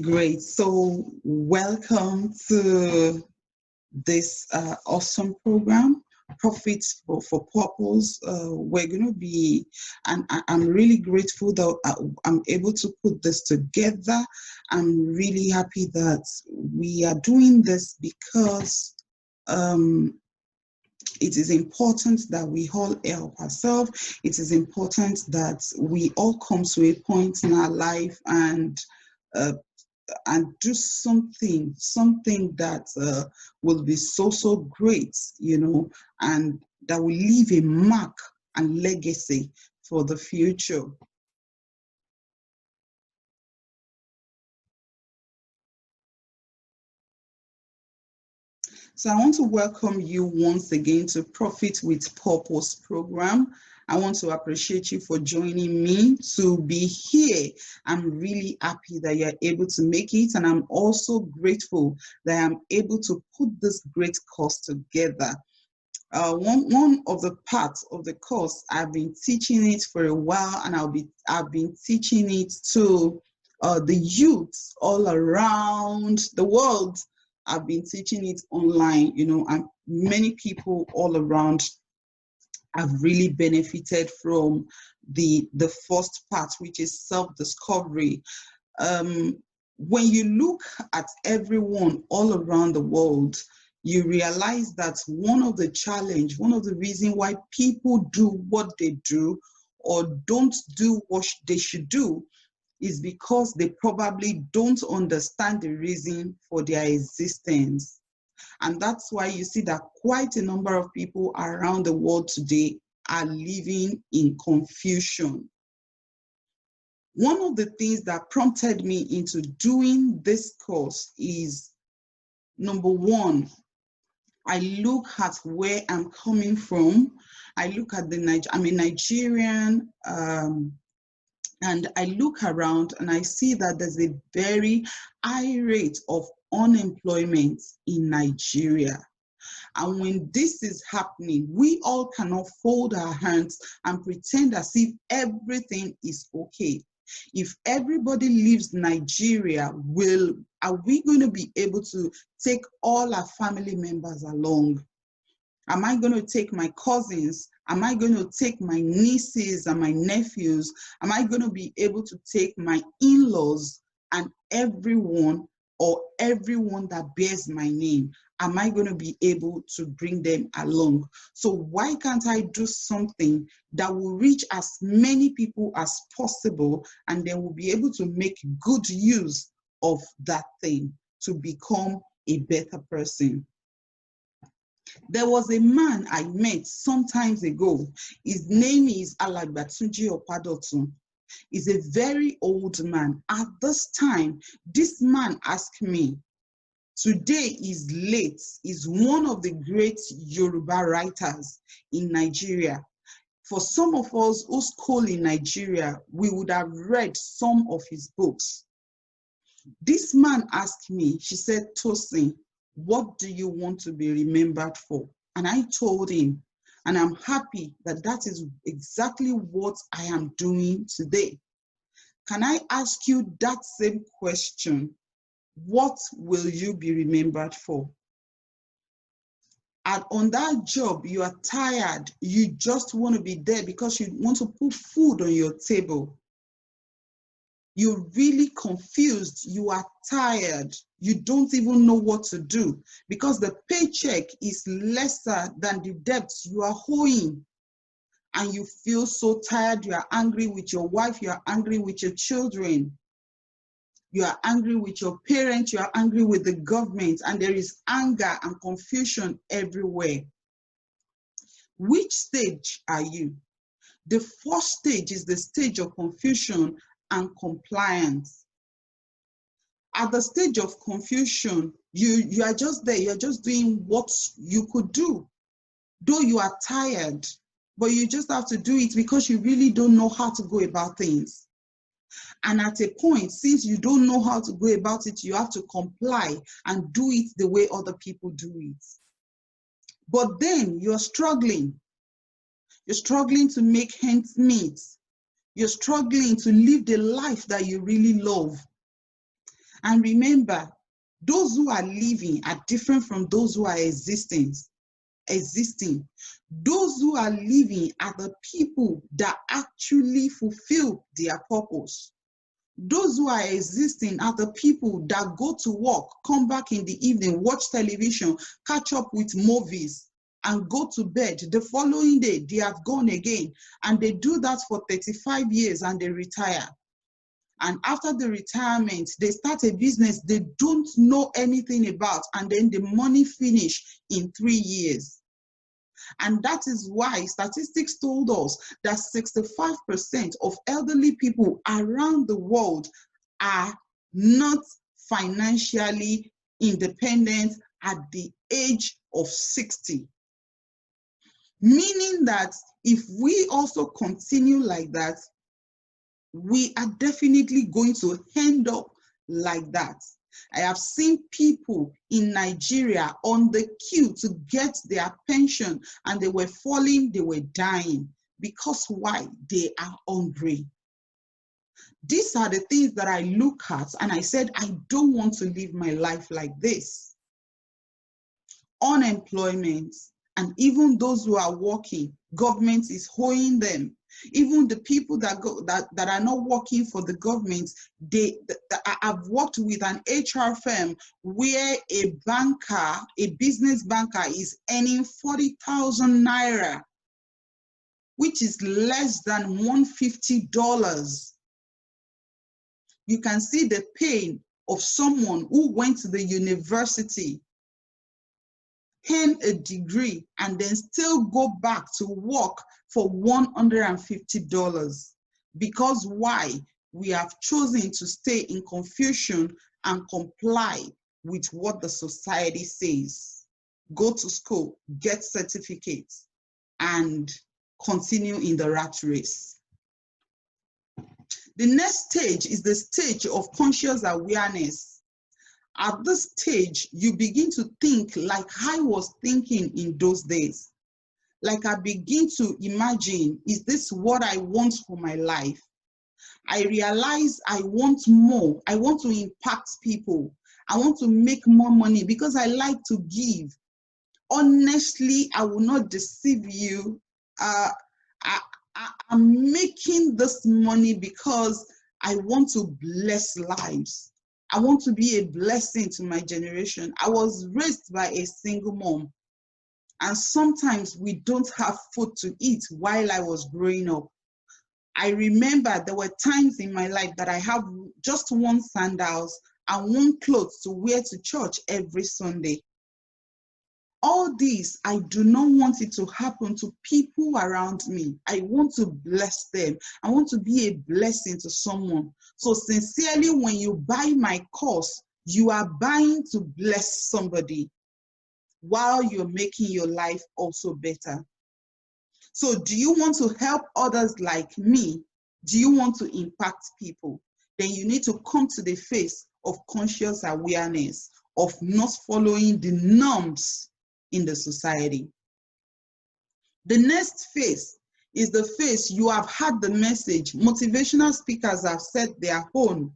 Great. So welcome to this awesome program, Profits for Purpose. We're going to be, and I'm really grateful that I'm able to put this together. I'm really happy that we are doing this because it is important that we all help ourselves. It is important that we all come to a point in our life and do something that will be so great, and that will leave a mark and legacy for the future. So I want to welcome you once again to Profit with Purpose program. I want to appreciate you for joining me to be here. I'm really happy that you're able to make it, and I'm also grateful that I'm able to put this great course together. One of the parts of the course, I've been teaching it for a while, and I've been teaching it to the youths all around the world. I've been teaching it online, and many people all around have really benefited from the first part, which is self-discovery. When you look at everyone all around the world, you realize that one of the reasons why people do what they do or don't do what they should do is because they probably don't understand the reason for their existence. And that's why you see that quite a number of people around the world today are living in confusion. One of the things that prompted me into doing this course is, number one, I look at where I'm coming from. I look at I'm a Nigerian, and I look around and I see that there's a very high rate of unemployment in Nigeria. And when this is happening, we all cannot fold our hands and pretend as if everything is okay. If everybody leaves Nigeria, are we going to be able to take all our family members along? Am I going to take my cousins? Am I going to take my nieces and my nephews? Am I going to be able to take my in-laws and everyone that bears my name? Am I going to be able to bring them along? So why can't I do something that will reach as many people as possible, and then we'll be able to make good use of that thing to become a better person? There was a man I met some time ago. His name is Tosin Opeoluwa. He's a very old man. At this time, this man asked me, today is late, is one of the great Yoruba writers in Nigeria. For some of us who school in Nigeria, we would have read some of his books. This man asked me, she said, Tosin, what do you want to be remembered for? And I told him, and I'm happy that that is exactly what I am doing today. Can I ask you that same question? What will you be remembered for? And on that job, you are tired. You just want to be there because you want to put food on your table. You're really confused. You are tired. You don't even know what to do because the paycheck is lesser than the debts you are owing. And you feel so tired. You are angry with your wife. You are angry with your children. You are angry with your parents. You are angry with the government. And there is anger and confusion everywhere. Which stage are you? The first stage is the stage of confusion and compliance. At the stage of confusion, you are just there, you're just doing what you could do. Though you are tired, but you just have to do it because you really don't know how to go about things. And at a point, since you don't know how to go about it, you have to comply and do it the way other people do it. But then you're struggling. You're struggling to make ends meet. You're struggling to live the life that you really love. And remember, those who are living are different from those who are existing. Those who are living are the people that actually fulfill their purpose. Those who are existing are the people that go to work, come back in the evening, watch television, catch up with movies, and go to bed. The following day, they have gone again. And they do that for 35 years and they retire. And after the retirement, they start a business they don't know anything about, and then the money finish in 3 years. And that is why statistics told us that 65% of elderly people around the world are not financially independent at the age of 60. Meaning that if we also continue like that, we are definitely going to end up like that. I have seen people in Nigeria on the queue to get their pension, and they were falling, they were dying. Because why? They are hungry. These are the things that I look at and I said, I don't want to live my life like this. Unemployment, and even those who are working, government is holding them. Even the people that are not working for the government, I've worked with an HR firm where a banker, a business banker, is earning 40,000 naira, which is less than $150. You can see the pain of someone who went to the university, earn a degree, and then still go back to work for $150. Because why? We have chosen to stay in confusion and comply with what the society says. Go to school, get certificates, and continue in the rat race. The next stage is the stage of conscious awareness. At this stage, you begin to think like I was thinking in those days. Like I begin to imagine, is this what I want for my life? I realize I want more. I want to impact people. I want to make more money because I like to give. Honestly, I will not deceive you. I'm making this money because I want to bless lives. I want to be a blessing to my generation. I was raised by a single mom, and sometimes we don't have food to eat while I was growing up. I remember there were times in my life that I have just one sandals and one clothes to wear to church every Sunday. All this, I do not want it to happen to people around me. I want to bless them. I want to be a blessing to someone. So sincerely, when you buy my course, you are buying to bless somebody while you're making your life also better. So do you want to help others like me? Do you want to impact people? Then you need to come to the phase of conscious awareness, of not following the norms in the society. The next phase is the phase you have had the message. Motivational speakers have said their own,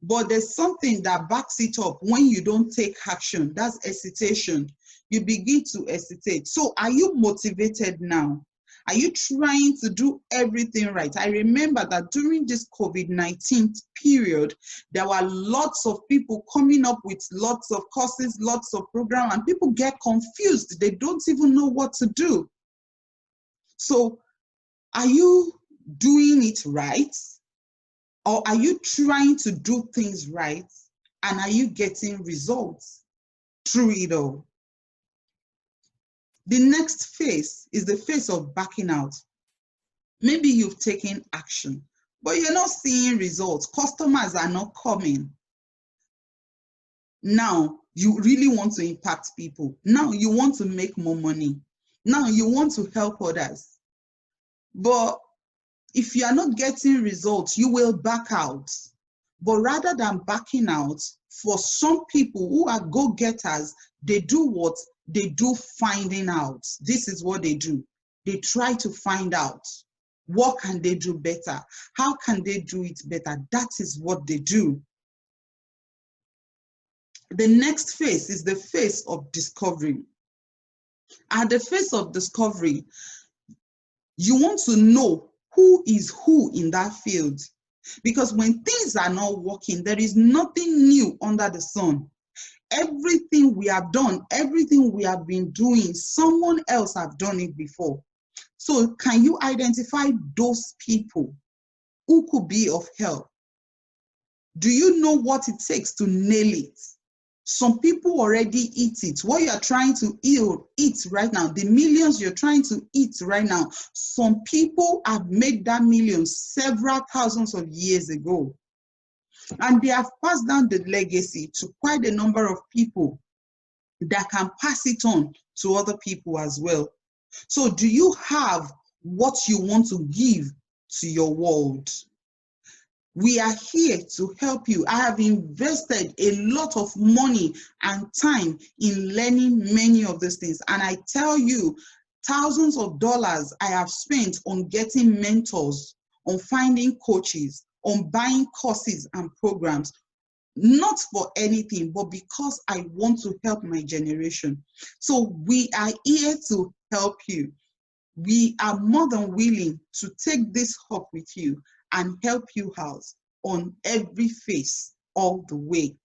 but there's something that backs it up when you don't take action. That's hesitation. You begin to hesitate. So are you motivated now? Are you trying to do everything right? I remember that during this COVID-19 period, there were lots of people coming up with lots of courses, lots of programs, and people get confused. They don't even know what to do. So are you doing it right? Or are you trying to do things right? And are you getting results through it all? The next phase is the phase of backing out. Maybe you've taken action, but you're not seeing results. Customers are not coming. Now, you really want to impact people. Now, you want to make more money. Now, you want to help others. But if you are not getting results, you will back out. But rather than backing out, for some people who are go-getters, they do what? They do finding out. This is what they do. They try to find out. What can they do better? How can they do it better? That is what they do. The next phase is the phase of discovery. At the phase of discovery, you want to know who is who in that field. Because when things are not working, there is nothing new under the sun. Everything we have done, everything we have been doing, someone else have done it before. So can you identify those people who could be of help? Do you know what it takes to nail it? Some people already eat it. What you are trying to eat right now, the millions you're trying to eat right now, some people have made that million several thousands of years ago. And they have passed down the legacy to quite a number of people that can pass it on to other people as well. So do you have what you want to give to your world? We are here to help you. I have invested a lot of money and time in learning many of these things. And I tell you, thousands of dollars I have spent on getting mentors, on finding coaches, on buying courses and programs, not for anything, but because I want to help my generation. So we are here to help you. We are more than willing to take this up with you and help you out on every phase all the way.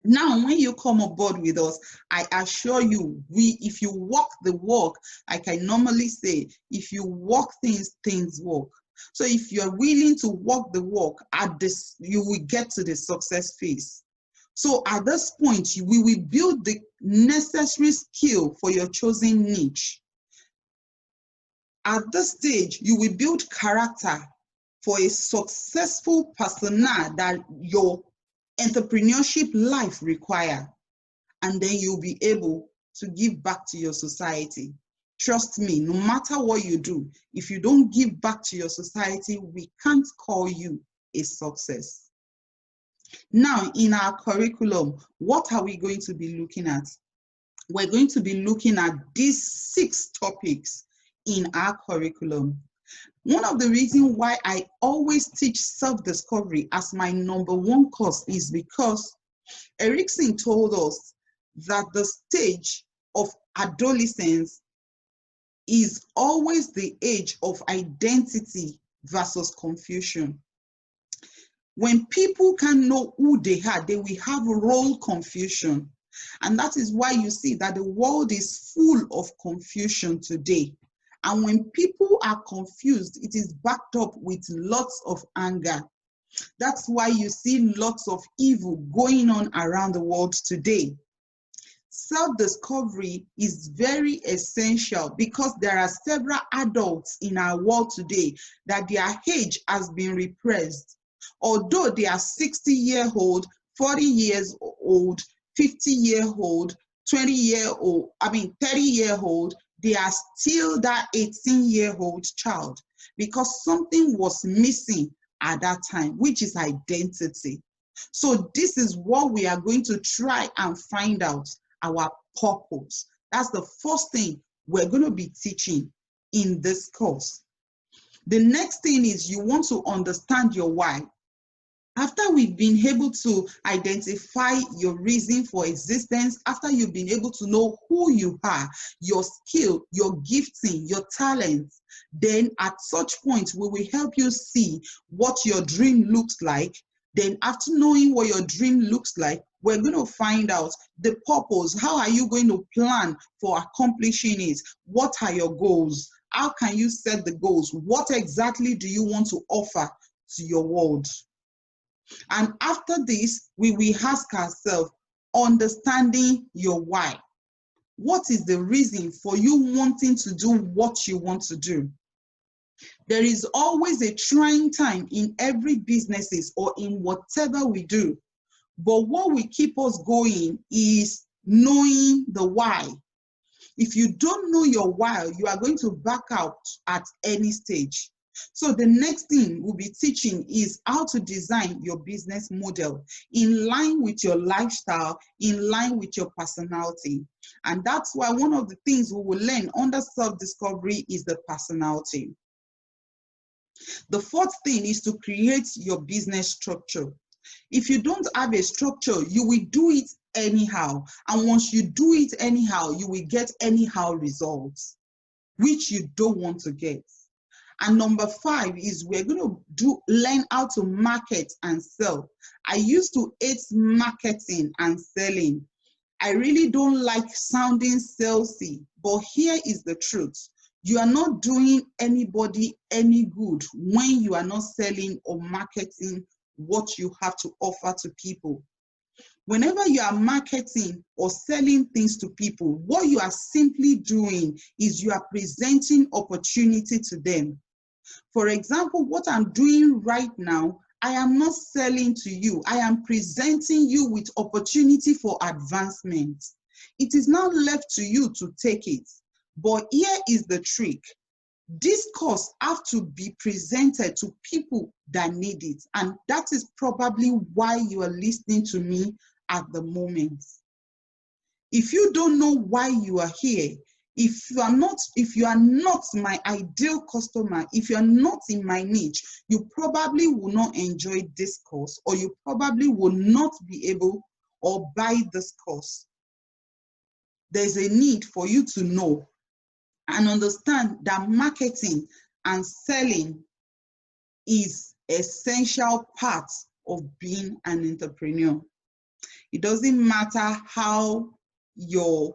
Now, when you come aboard with us, I assure you, if you walk the walk, like I normally say, if you walk things, things walk. So if you're willing to walk the walk, you will get to the success phase. So at this point, we will build the necessary skill for your chosen niche. At this stage, you will build character for a successful persona that your entrepreneurship life require. And then you'll be able to give back to your society. Trust me, no matter what you do, if you don't give back to your society, we can't call you a success. Now, in our curriculum, what are we going to be looking at? We're going to be looking at these 6 topics in our curriculum. One of the reasons why I always teach self-discovery as my #1 course is because Erickson told us that the stage of adolescence is always the age of identity versus confusion. When people can know who they are, they will have role confusion. And that is why you see that the world is full of confusion today. And when people are confused, it is backed up with lots of anger. That's why you see lots of evil going on around the world today. Self-discovery is very essential because there are several adults in our world today that their age has been repressed. Although they are 60-year-old, 40 years old, 50-year-old, 20-year-old, 30-year-old, they are still that 18-year-old child because something was missing at that time, which is identity. So this is what we are going to try and find out, our purpose. That's the first thing we're going to be teaching in this course. The next thing is you want to understand your why. After we've been able to identify your reason for existence, after you've been able to know who you are, your skill, your gifting, your talents, then at such point we will help you see what your dream looks like. Then after knowing what your dream looks like, we're going to find out the purpose. How are you going to plan for accomplishing it? What are your goals? How can you set the goals? What exactly do you want to offer to your world? And after this, we will ask ourselves, understanding your why. What is the reason for you wanting to do what you want to do? There is always a trying time in every businesses or in whatever we do. But what will keep us going is knowing the why. If you don't know your why, you are going to back out at any stage. So the next thing we'll be teaching is how to design your business model in line with your lifestyle, in line with your personality. And that's why one of the things we will learn under self-discovery is the personality. The fourth thing is to create your business structure. If you don't have a structure, you will do it anyhow. And once you do it anyhow, you will get anyhow results, which you don't want to get. And number 5 is we're going to learn how to market and sell. I used to hate marketing and selling. I really don't like sounding salesy, but here is the truth. You are not doing anybody any good when you are not selling or marketing what you have to offer to people. Whenever you are marketing or selling things to people, what you are simply doing is you are presenting opportunity to them. For example, what I'm doing right now, I am not selling to you. I am presenting you with opportunity for advancement. It is now left to you to take it. But here is the trick. This course have to be presented to people that need it. And that is probably why you are listening to me at the moment. If you don't know why you are here, if you are not my ideal customer, if you are not in my niche, you probably will not enjoy this course, or you probably will not be able or buy this course. There's a need for you to know and understand that marketing and selling is essential part of being an entrepreneur. It doesn't matter how your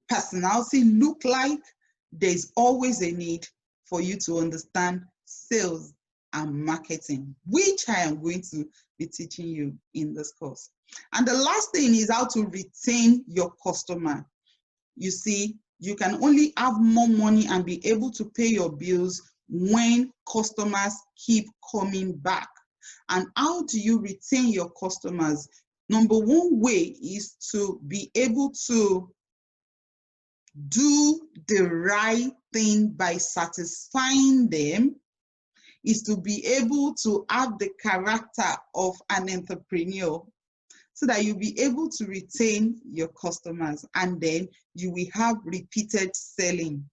personality look like, there's always a need for you to understand sales and marketing, which I am going to be teaching you in this course. And the last thing is how to retain your customer. You see, you can only have more money and be able to pay your bills when customers keep coming back. And how do you retain your customers? Number 1 way is to be able to do the right thing by satisfying them, is to be able to have the character of an entrepreneur so that you'll be able to retain your customers, and then you will have repeated selling.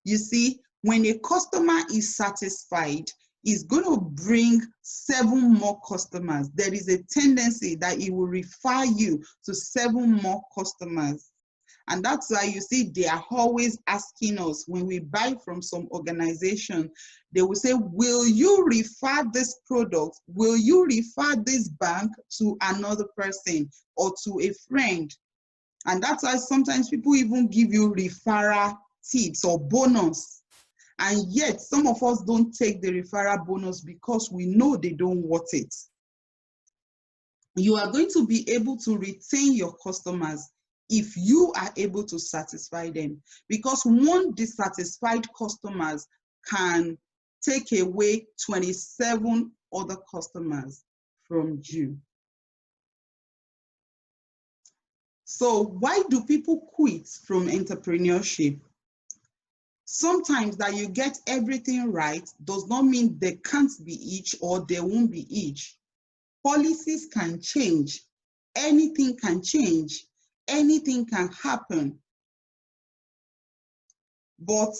You see, when a customer is satisfied, is going to bring 7 more customers. There is a tendency that it will refer you to 7 more customers. And that's why you see they are always asking us when we buy from some organization, they will say, will you refer this product? Will you refer this bank to another person or to a friend? And that's why sometimes people even give you referral tips or bonus. And yet some of us don't take the referral bonus because we know they don't want it. You are going to be able to retain your customers if you are able to satisfy them, because one dissatisfied customers can take away 27 other customers from you. So why do people quit from entrepreneurship? Sometimes that you get everything right does not mean there can't be each or there won't be each. Policies can change, anything can change, anything can happen. But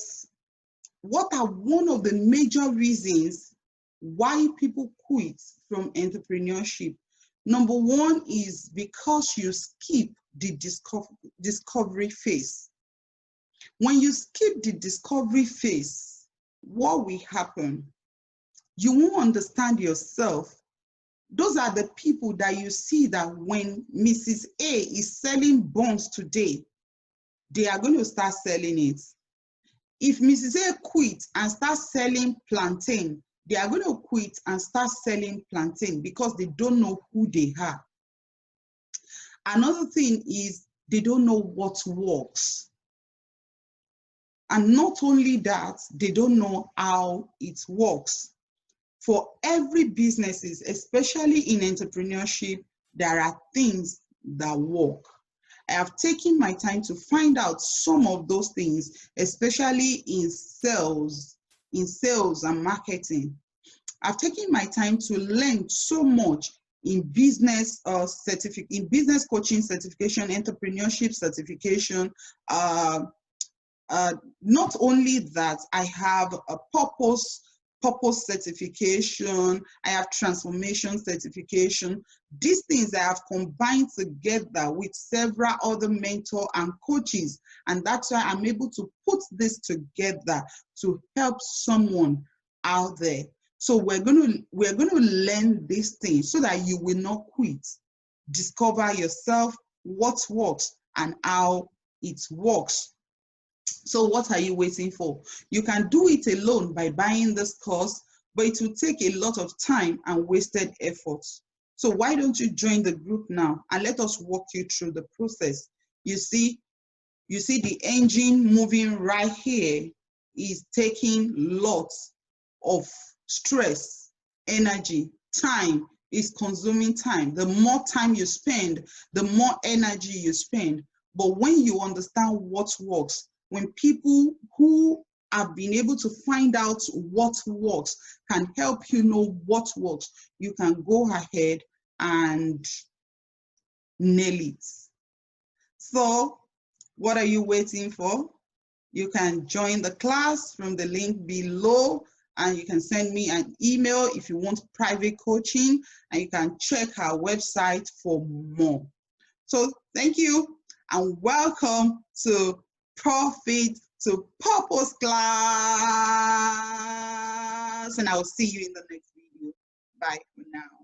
what are one of the major reasons why people quit from entrepreneurship? Number 1 is because you skip the discovery phase. When you skip the discovery phase, what will happen? You won't understand yourself. Those are the people that you see that when Mrs. A is selling buns today, they are going to start selling it. If Mrs. A quits and starts selling plantain, they are going to quit and start selling plantain because they don't know who they are. Another thing is they don't know what works. And not only that, they don't know how it works. For every businesses, especially in entrepreneurship, there are things that work. I have taken my time to find out some of those things, especially in sales and marketing. I've taken my time to learn so much in business business coaching certification, entrepreneurship certification. Not only that, I have a purpose purpose certification, I have transformation certification. These things I have combined together with several other mentors and coaches. And that's why I'm able to put this together to help someone out there. So we're going to learn these things so that you will not quit. Discover yourself, what works and how it works. So what are you waiting for? You can do it alone by buying this course, but it will take a lot of time and wasted efforts. So why don't you join the group now and let us walk you through the process. You see the engine moving right here is taking lots of stress, energy, time, is consuming time. The more time you spend, the more energy you spend. But when you understand what works, when people who have been able to find out what works can help you know what works, you can go ahead and nail it. So what are you waiting for? You can join the class from the link below, and you can send me an email if you want private coaching, and you can check our website for more. So thank you and welcome to Profit to Purpose class, and I will see you in the next video. Bye for now.